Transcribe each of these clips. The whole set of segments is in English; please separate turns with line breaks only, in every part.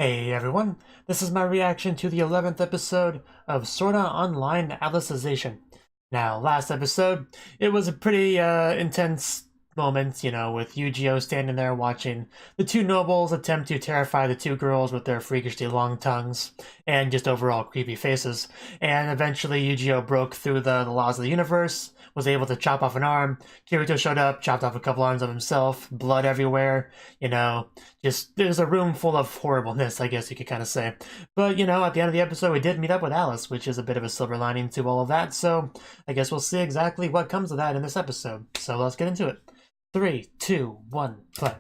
Hey everyone, this is my reaction to the 11th episode of Sword Art Online Alicization. Now, last episode, it was a pretty intense moment, with Yu-Gi-Oh standing there watching the two nobles attempt to terrify the two girls with their freakishly long tongues and just overall creepy faces. And eventually Yu-Gi-Oh broke through the laws of the universe, was able to chop off an arm. Kirito showed up, chopped off a couple arms of himself, blood everywhere, just there's a room full of horribleness, I guess you could kind of say. But, at the end of the episode, we did meet up with Alice, which is a bit of a silver lining to all of that, so I guess we'll see exactly what comes of that in this episode. So let's get into it. 3, 2, 1, play.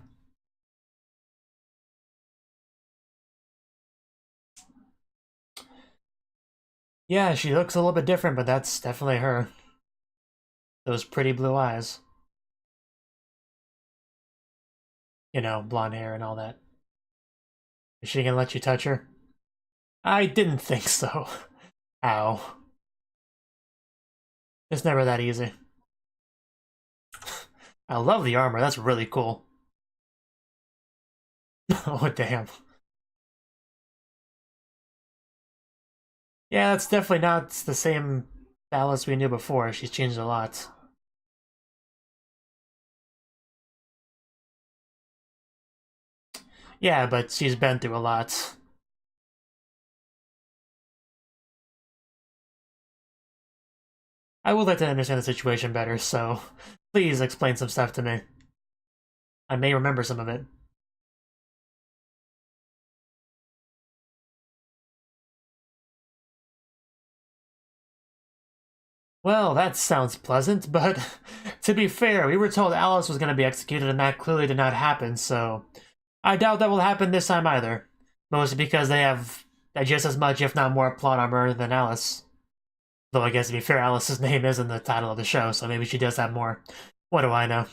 Yeah, she looks a little bit different, but that's definitely her. Those pretty blue eyes. Blonde hair and all that. Is she gonna let you touch her? I didn't think so. Ow. It's never that easy. I love the armor, that's really cool. Oh, damn. Yeah, that's definitely not the same Alice we knew before. She's changed a lot. Yeah, but she's been through a lot. I would like to understand the situation better, so please explain some stuff to me. I may remember some of it. Well, that sounds pleasant, but to be fair, we were told Alice was going to be executed and that clearly did not happen, so I doubt that will happen this time either. Mostly because they have just as much, if not more, plot armor than Alice. Though I guess to be fair, Alice's name is in the title of the show, so maybe she does have more. What do I know?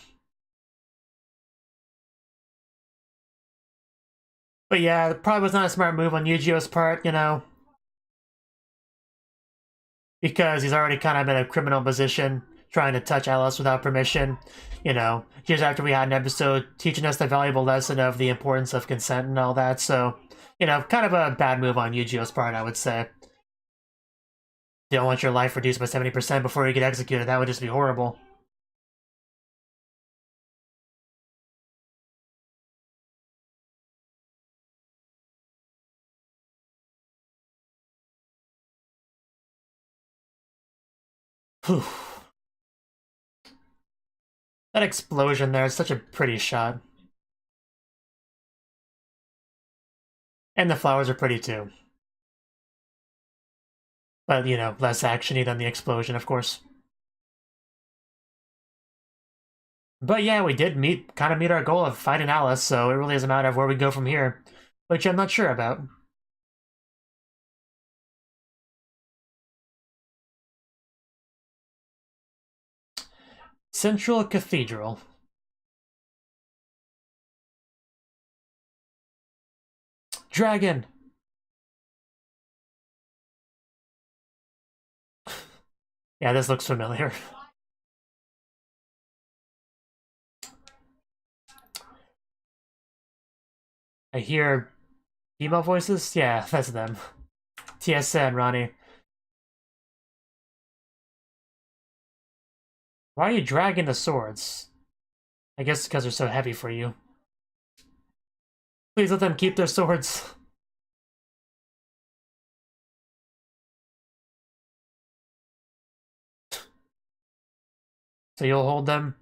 But yeah, it probably was not a smart move on Yu-Gi-Oh's part, because he's already kind of in a criminal position, trying to touch Ellis without permission. Years after we had an episode teaching us the valuable lesson of the importance of consent and all that, so, kind of a bad move on Yu-Gi-Oh's part, I would say. You don't want your life reduced by 70% before you get executed, that would just be horrible. Whew. That explosion there is such a pretty shot. And the flowers are pretty too. But, less actiony than the explosion, of course. But yeah, we did kind of meet our goal of fighting Alice, so it really is a matter of where we go from here, which I'm not sure about. Central Cathedral. Dragon! Yeah, this looks familiar. I hear female voices? Yeah, that's them. TSN, Ronnie. Why are you dragging the swords? I guess because they're so heavy for you. Please let them keep their swords. So you'll hold them?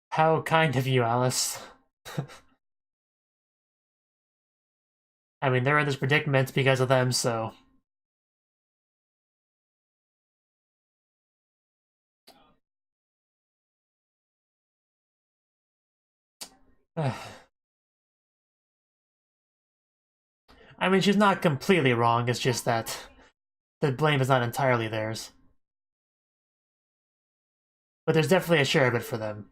How kind of you, Alice. I mean, they're in this predicament because of them, so... I mean, she's not completely wrong, it's just that the blame is not entirely theirs. But there's definitely a share of it for them.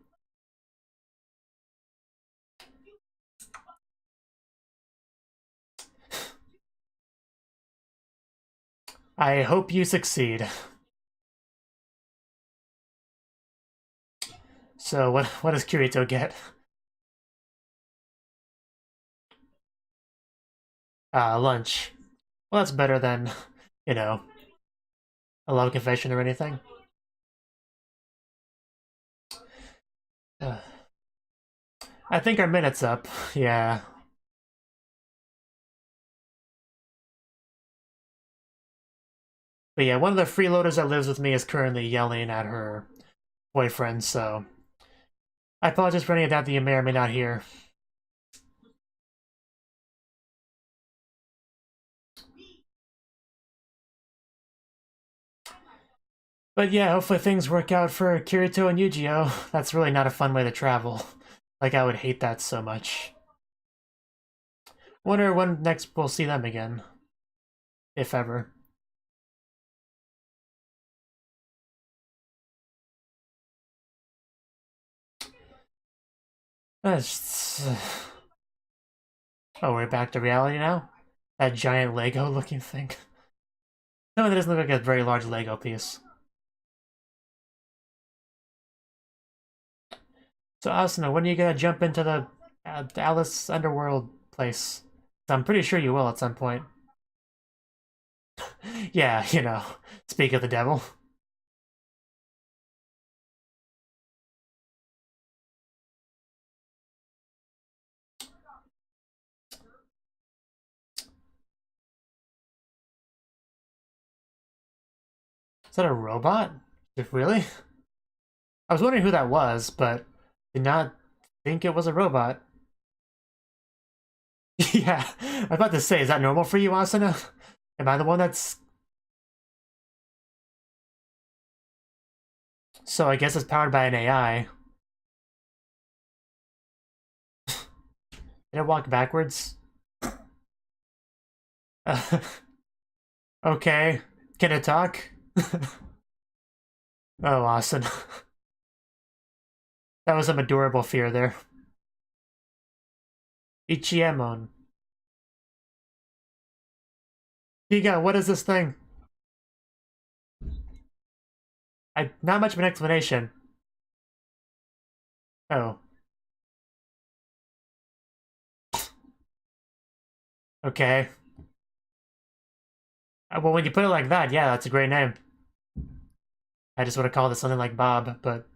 I hope you succeed. So what does Kirito get? Lunch. Well, that's better than, you know, a love confession or anything. I think our minute's up. Yeah. But yeah, one of the freeloaders that lives with me is currently yelling at her boyfriend, so I apologize for any of that that you may or may not hear. But yeah, hopefully things work out for Kirito and Yu-Gi-Oh! That's really not a fun way to travel. Like, I would hate that so much. Wonder when next we'll see them again. If ever. That's... Oh, we're back to reality now? That giant Lego looking thing. No, that doesn't look like a very large Lego piece. So, Asuna, when are you gonna jump into the Alice Underworld place? I'm pretty sure you will at some point. Yeah, you know, speak of the devil. Is that a robot? Really? I was wondering who that was, but did not think it was a robot. Yeah, I'm about to say, is that normal for you, Asuna? Am I the one that's... So I guess it's powered by an AI. Did it walk backwards? Okay. Can it talk? Oh, awesome. That was some adorable fear there. Ichiemon. Higa, what is this thing? Not much of an explanation. Oh. Okay. Well, when you put it like that, yeah, that's a great name. I just would have called it something like Bob, but...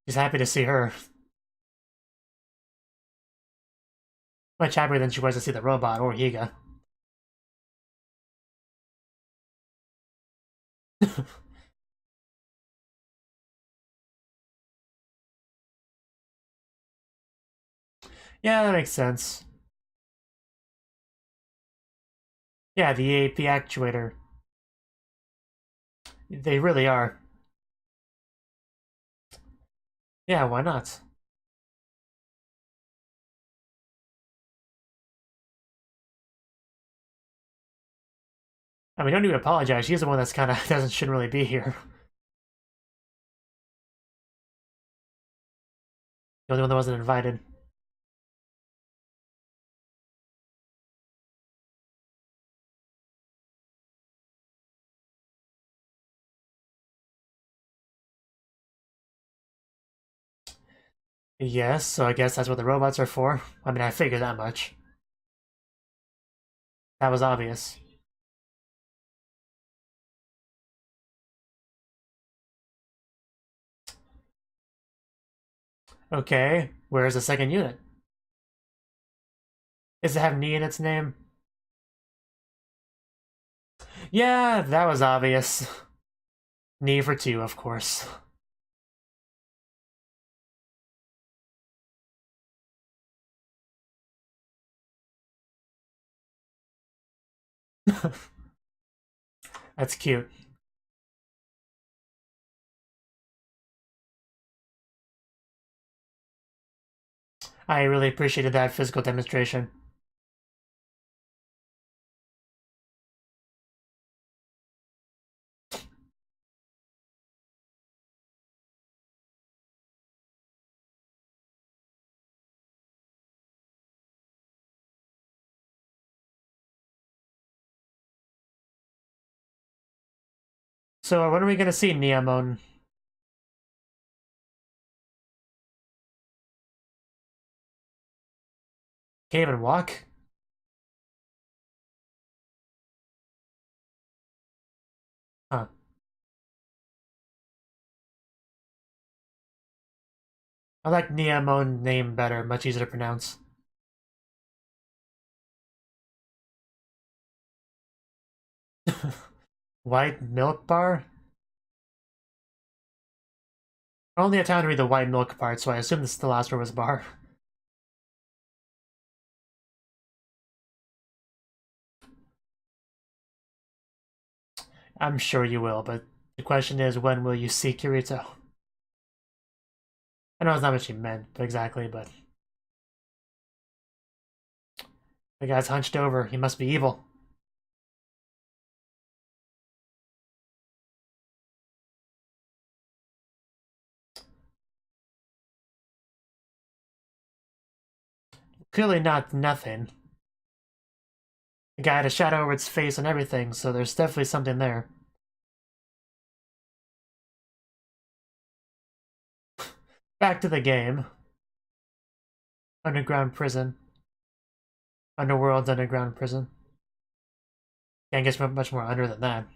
He's happy to see her. Much happier than she was to see the robot or Higa. Yeah, that makes sense. Yeah, the EAP actuator. They really are. Yeah, why not? I mean, don't even apologize. She's the one that's kind of shouldn't really be here. The only one that wasn't invited. Yes, so I guess that's what the robots are for. I mean, I figured that much. That was obvious. Okay, where's the second unit? Does it have knee in its name? Yeah, that was obvious. Knee for two, of course. That's cute. I really appreciated that physical demonstration. So when are we gonna see Neomon? Can't even walk? Huh. I like Neomon name better, much easier to pronounce. White milk bar? I only had time to read the white milk part, so I assume this the last word was bar. I'm sure you will, but the question is, when will you see Kirito? I know it's not what she meant exactly, but the guy's hunched over. He must be evil. Clearly not nothing. The guy had a shadow over its face and everything, so there's definitely something there. Back to the game. Underground prison. Underworld's underground prison. Can't get much more under than that.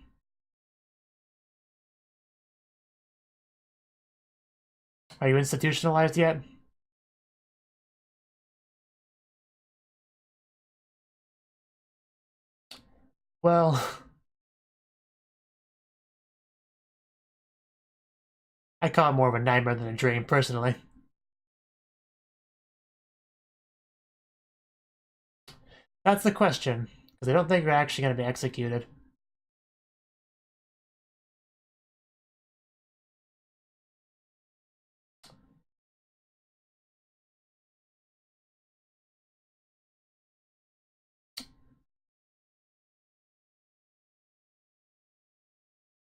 Are you institutionalized yet? Well, I call it more of a nightmare than a dream, personally. That's the question, because I don't think you're actually going to be executed.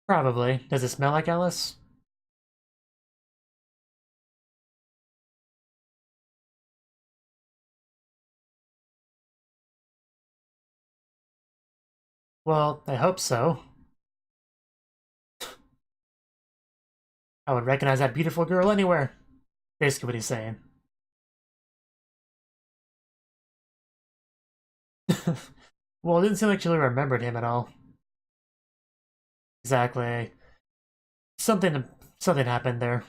Probably. Does it smell like Ellis? Well, I hope so. I would recognize that beautiful girl anywhere. Basically what he's saying. Well, it didn't seem like she really remembered him at all. Exactly. Something something happened there.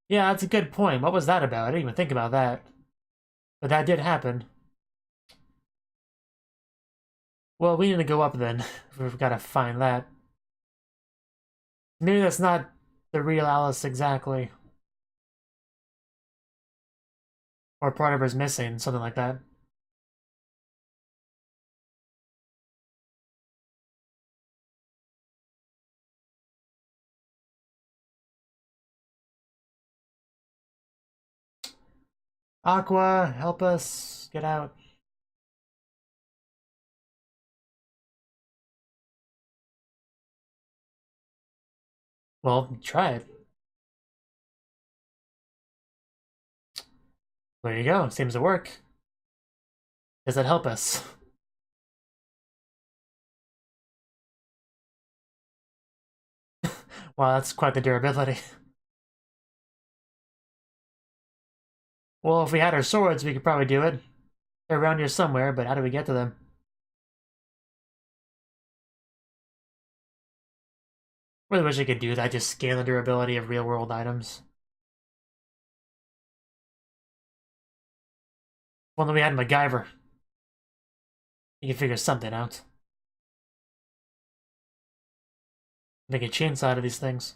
Yeah, that's a good point. What was that about? I didn't even think about that. But that did happen. Well, we need to go up then. We've got to find that. Maybe that's not the real Alice exactly. Or part of her's missing, something like that. Aqua, help us get out. Well, try it. There you go. Seems to work. Does that help us? Wow, that's quite the durability. Well, if we had our swords, we could probably do it. They're around here somewhere, but how do we get to them? Really wish I could do that, just scan the durability of real-world items. Well, then we had MacGyver. You can figure something out. Make a chainsaw out of these things.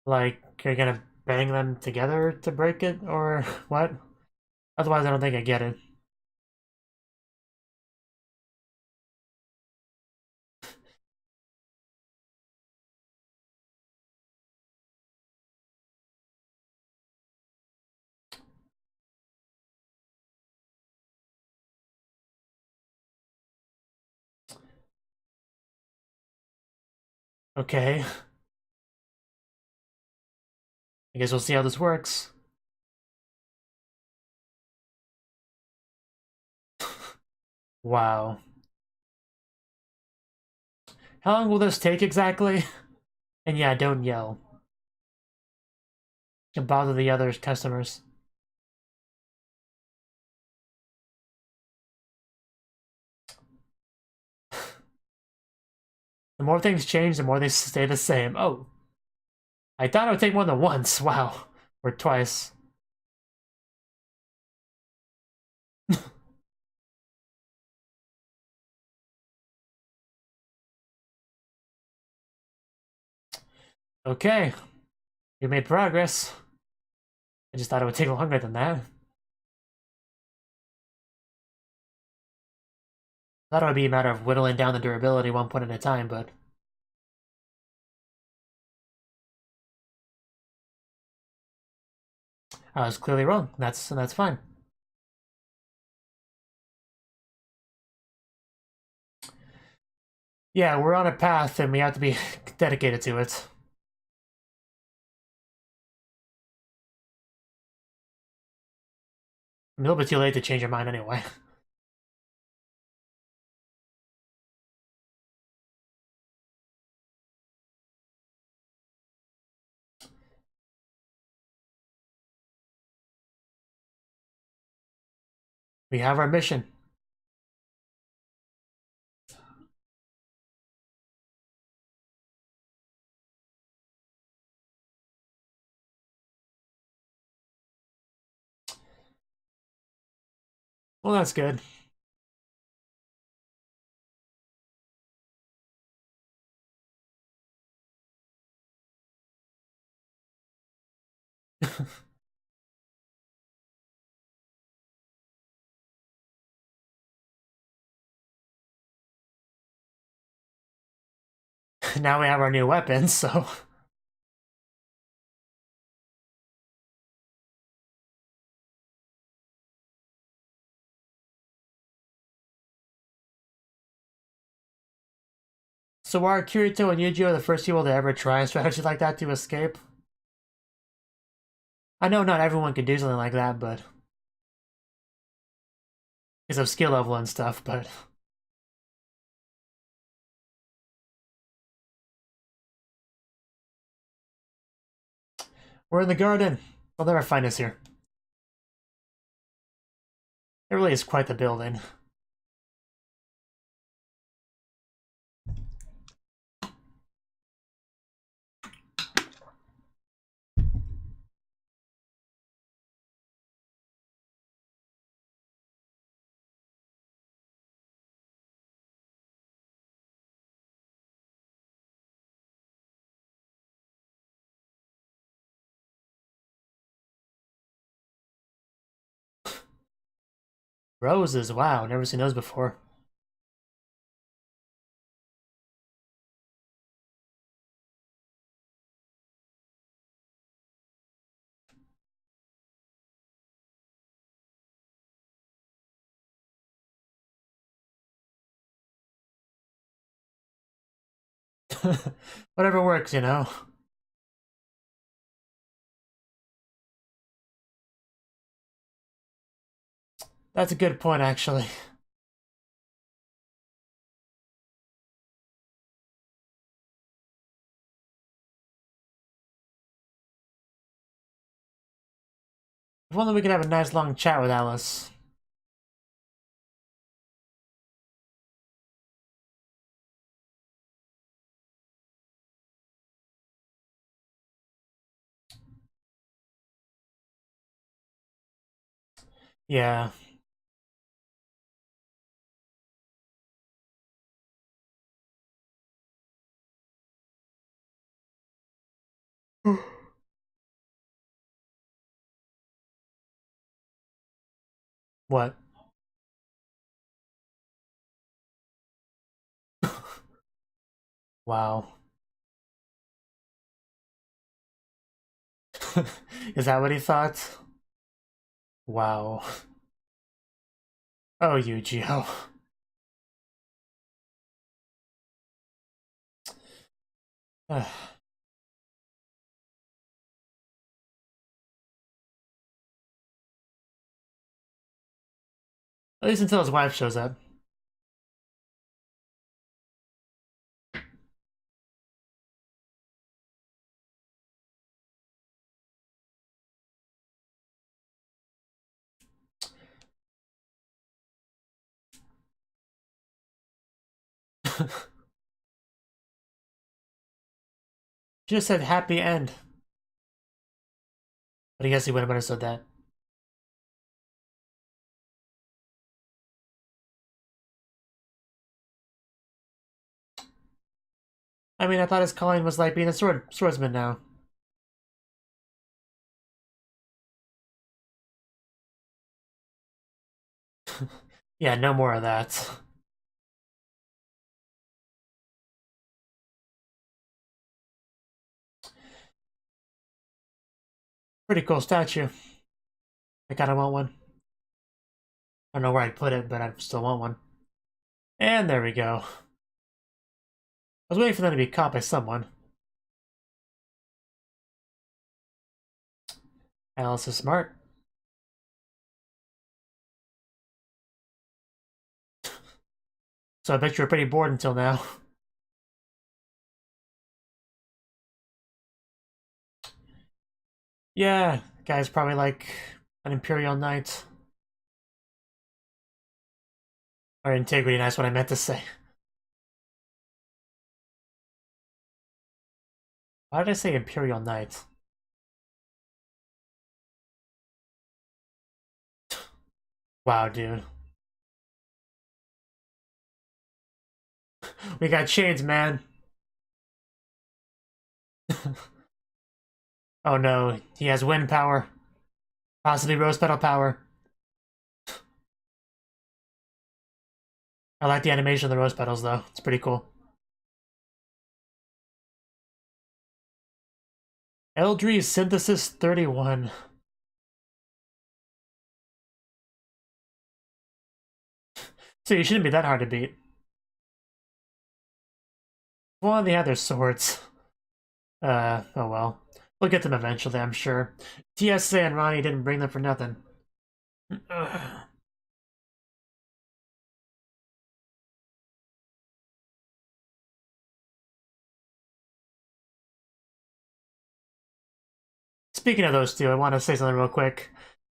Like, are you gonna bang them together to break it, or what? Otherwise, I don't think I get it. Okay. I guess we'll see how this works. Wow. How long will this take exactly? And yeah, don't yell. Can bother the other customers. The more things change, the more they stay the same. Oh. I thought it would take more than once. Wow. Or twice. Okay. We made progress. I just thought it would take longer than that. Thought it would be a matter of whittling down the durability one point at a time, but I was clearly wrong. That's fine. Yeah, we're on a path and we have to be dedicated to it. I'm a little bit too late to change your mind anyway. We have our mission. Well, that's good. Now we have our new weapons, so... So are Kirito and Yujiro the first people to ever try a strategy like that to escape? I know not everyone can do something like that, but... because of skill level and stuff, but... We're in the garden. They'll never find us here. It really is quite the building. Roses, wow, never seen those before. Whatever works, you know. That's a good point, actually. If only we could have a nice long chat with Ellis. Yeah. What? Wow. Is that what he thought? Wow. Oh, Yu-Gi-Oh. At least until his wife shows up. She just said happy end. But I guess he would have understood that. I mean, I thought his calling was like being a swordsman now. Yeah, no more of that. Pretty cool statue. I kinda want one. I don't know where I'd put it, but I still want one. And there we go. I was waiting for them to be caught by someone. Alice is smart. So I bet you were pretty bored until now. Yeah, guy's probably like an Imperial Knight. Or Integrity, that's what I meant to say. Why did I say Imperial Knight? Wow, dude. We got shades, man. Oh no, he has wind power. Possibly rose petal power. I like the animation of the rose petals though. It's pretty cool. Eldree's Synthesis 31. So you shouldn't be that hard to beat. Well, they had their swords. Oh well. We'll get them eventually, I'm sure. TSA and Ronnie didn't bring them for nothing. Speaking of those two, I want to say something real quick.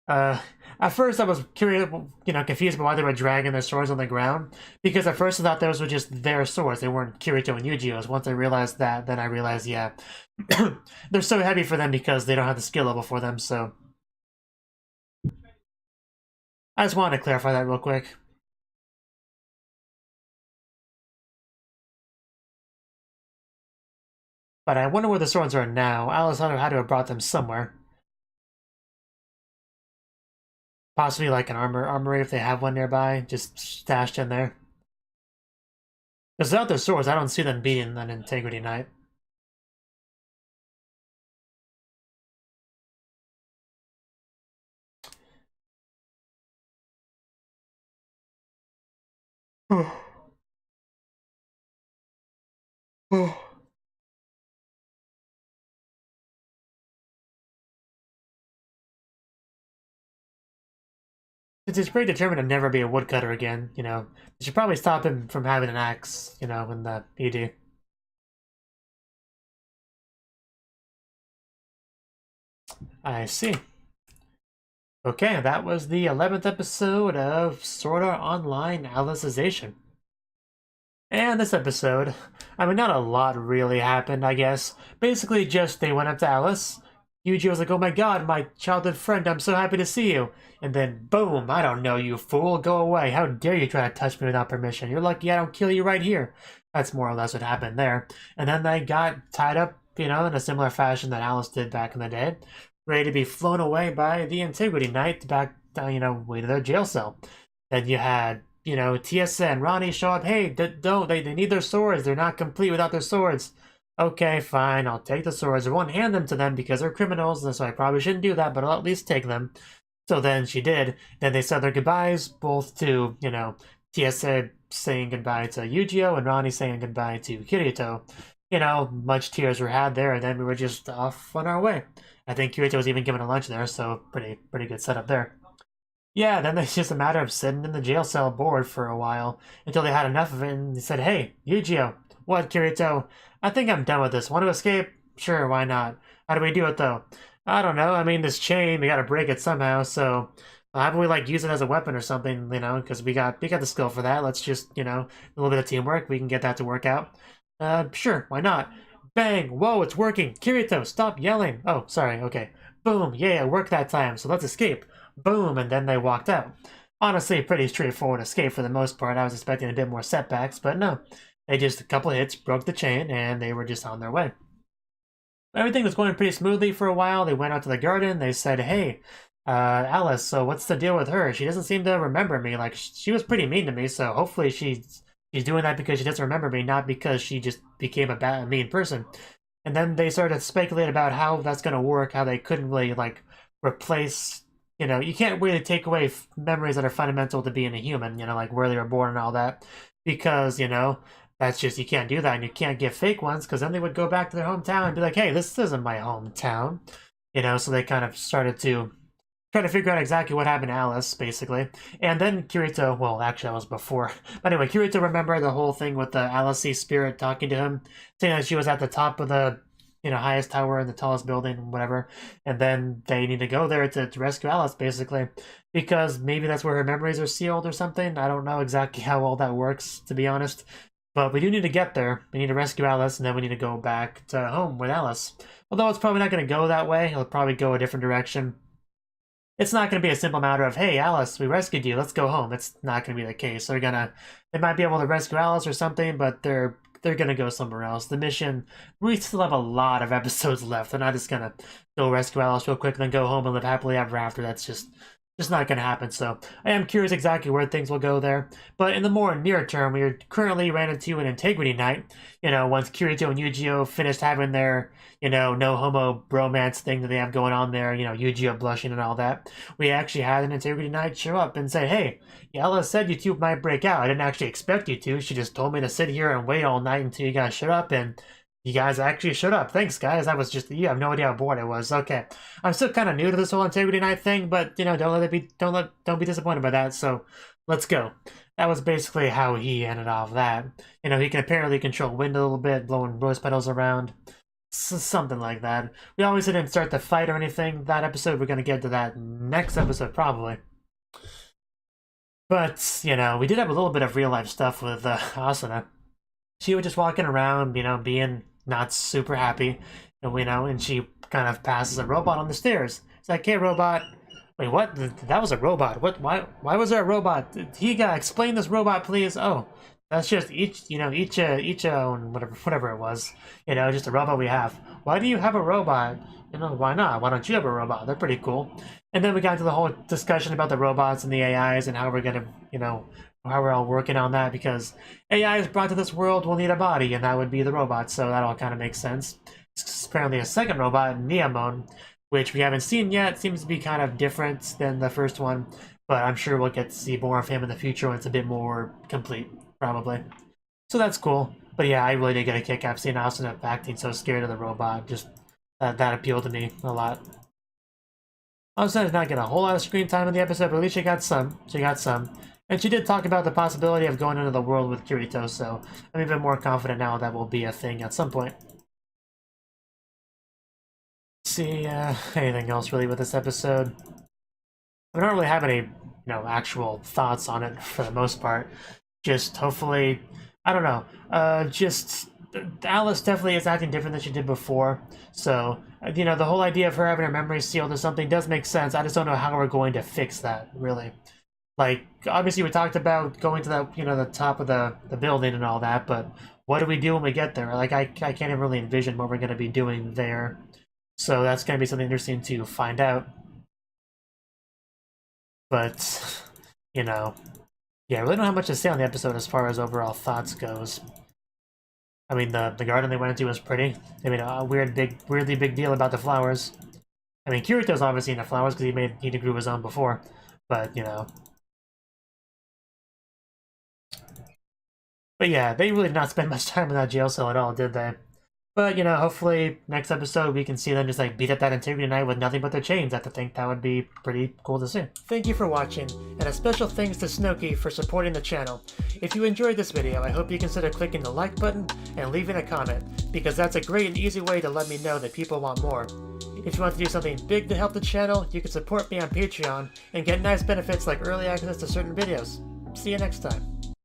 At first I was curious, confused about why they were dragging their swords on the ground. Because at first I thought those were just their swords. They weren't Kirito and Yu-Gi-Oh's. Once I realized that, then I realized, yeah, they're so heavy for them because they don't have the skill level for them, so. I just wanted to clarify that real quick. But I wonder where the swords are now. Alice had to have brought them somewhere. Possibly like an armory if they have one nearby, just stashed in there. Because without their swords, I don't see them beating an Integrity Knight. Since he's pretty determined to never be a woodcutter again, they should probably stop him from having an axe, in the ED. I see. Okay, that was the 11th episode of Sword Art Online Alicization. And this episode, I mean, not a lot really happened, I guess. Basically just they went up to Alice. Yuji was like, oh my god, my childhood friend, I'm so happy to see you. And then, boom, I don't know, you fool, go away. How dare you try to touch me without permission? You're lucky I don't kill you right here. That's more or less what happened there. And then they got tied up, in a similar fashion that Alice did back in the day. Ready to be flown away by the Integrity Knight back, way to their jail cell. Then you had, TSA and Ronnie show up. Hey, they need their swords. They're not complete without their swords. Okay, fine, I'll take the swords. I won't hand them to them because they're criminals, so I probably shouldn't do that, but I'll at least take them. So then she did. Then they said their goodbyes, both to, TSA saying goodbye to Yu-Gi-Oh! And Ronnie saying goodbye to Kirito. you know, much tears were had there, and then we were just off on our way. I think Kirito was even given a lunch there, so pretty good setup there. Yeah, then it's just a matter of sitting in the jail cell bored for a while until they had enough of it and they said, "Hey, Yu-Gi-Oh! What, Kirito? I think I'm done with this. Want to escape? Sure, why not? How do we do it though? I don't know. I mean, this chain, we gotta break it somehow, so how about we like use it as a weapon or something, you know, because we got the skill for that. Let's just, you know, a little bit of teamwork, we can get that to work out. Sure, why not? Bang! Whoa, it's working! Kirito, stop yelling! Oh, sorry, okay. Boom, yeah, it worked that time, so let's escape. Boom, and then they walked out. Honestly, pretty straightforward escape for the most part. I was expecting a bit more setbacks, but no. They just, a couple hits, broke the chain, and they were just on their way. Everything was going pretty smoothly for a while. They went out to the garden. They said, "Hey, Alice, so what's the deal with her? She doesn't seem to remember me. Like, she was pretty mean to me, so hopefully she's doing that because she doesn't remember me, not because she just became a mean person." And then they started to speculate about how that's going to work, how they couldn't really, like, replace, you know, you can't really take away memories that are fundamental to being a human, you know, like where they were born and all that, because, you know, that's just, you can't do that, and you can't give fake ones, because then they would go back to their hometown and be like, "Hey, this isn't my hometown," you know, so they kind of started to try to figure out exactly what happened to Alice, basically. And then Kirito, well, actually, that was before. But anyway, Kirito remembered the whole thing with the Alice spirit talking to him, saying that she was at the top of the, you know, highest tower in the tallest building, whatever. And then they need to go there to rescue Alice, basically, because maybe that's where her memories are sealed or something. I don't know exactly how all that works, to be honest. But we do need to get there. We need to rescue Alice, and then we need to go back to home with Alice. Although it's probably not going to go that way. It'll probably go a different direction. It's not going to be a simple matter of, "Hey, Alice, we rescued you. Let's go home." It's not going to be the case. They might be able to rescue Alice or something, but they're going to go somewhere else. The mission, we still have a lot of episodes left. They're not just going to go rescue Alice real quick and then go home and live happily ever after. That's just not going to happen. So I am curious exactly where things will go there. But in the more near term, we are currently ran into an integrity night. You know, once Kirito and Yu-Gi-Oh finished having their, you know, no homo bromance thing that they have going on there, you know, Yu-Gi-Oh blushing and all that, we actually had an integrity night show up and say, "Hey, Ellis said you two might break out. I didn't actually expect you to. She just told me to sit here and wait all night until you guys showed up, and you guys actually showed up. Thanks, guys. I was just, you have no idea how bored I was." Okay, I'm still kind of new to this whole integrity night thing, but you know, don't be disappointed by that. So let's go. That was basically how he ended off that. You know, he can apparently control wind a little bit, blowing rose petals around, something like that. We always didn't start the fight or anything that episode. We're gonna get to that next episode probably. But you know, we did have a little bit of real life stuff with Asuna. She was just walking around, you know, being not super happy, and you know, and she kind of passes a robot on the stairs. It's like, "Hey, robot." Wait, what? That was a robot. What? Why was there a robot? Higa, explain this robot, please. Oh, that's just each own whatever it was. You know, just a robot we have. Why do you have a robot? You know, why not? Why don't you have a robot? They're pretty cool. And then we got into the whole discussion about the robots and the AIs and how we're gonna, you know, how we're all working on that, because AI is brought to this world will need a body, and that would be the robot. So that all kind of makes sense. It's apparently a second robot, Neomon, which we haven't seen yet. Seems to be kind of different than the first one, but I'm sure we'll get to see more of him in the future when it's a bit more complete, probably. So that's cool. But yeah, I really did get a kick out of seeing Asuna acting so scared of the robot. Just that appealed to me a lot. Asuna did not get a whole lot of screen time in the episode, but at least she got some. And she did talk about the possibility of going into the world with Kirito, so I'm even more confident now that will be a thing at some point. See, anything else really with this episode? I don't really have any, you know, actual thoughts on it for the most part. Just hopefully, I don't know, just Alice definitely is acting different than she did before. So, you know, the whole idea of her having her memory sealed or something does make sense. I just don't know how we're going to fix that, really. Like, obviously we talked about going to the, you know, the top of the building and all that, but what do we do when we get there? Like, I can't even really envision what we're going to be doing there. So that's going to be something interesting to find out. But, you know, yeah, I really don't have much to say on the episode as far as overall thoughts goes. I mean, the garden they went into was pretty. They made a weirdly big deal about the flowers. I mean, Kirito's obviously into flowers because he grew his own before, but, you know. But yeah, they really did not spend much time in that jail cell at all, did they? But, hopefully next episode we can see them just beat up that Integrity Knight with nothing but their chains. I have to think that would be pretty cool to see. Thank you for watching, and a special thanks to Cnouki for supporting the channel. If you enjoyed this video, I hope you consider clicking the like button and leaving a comment, because that's a great and easy way to let me know that people want more. If you want to do something big to help the channel, you can support me on Patreon and get nice benefits like early access to certain videos. See you next time.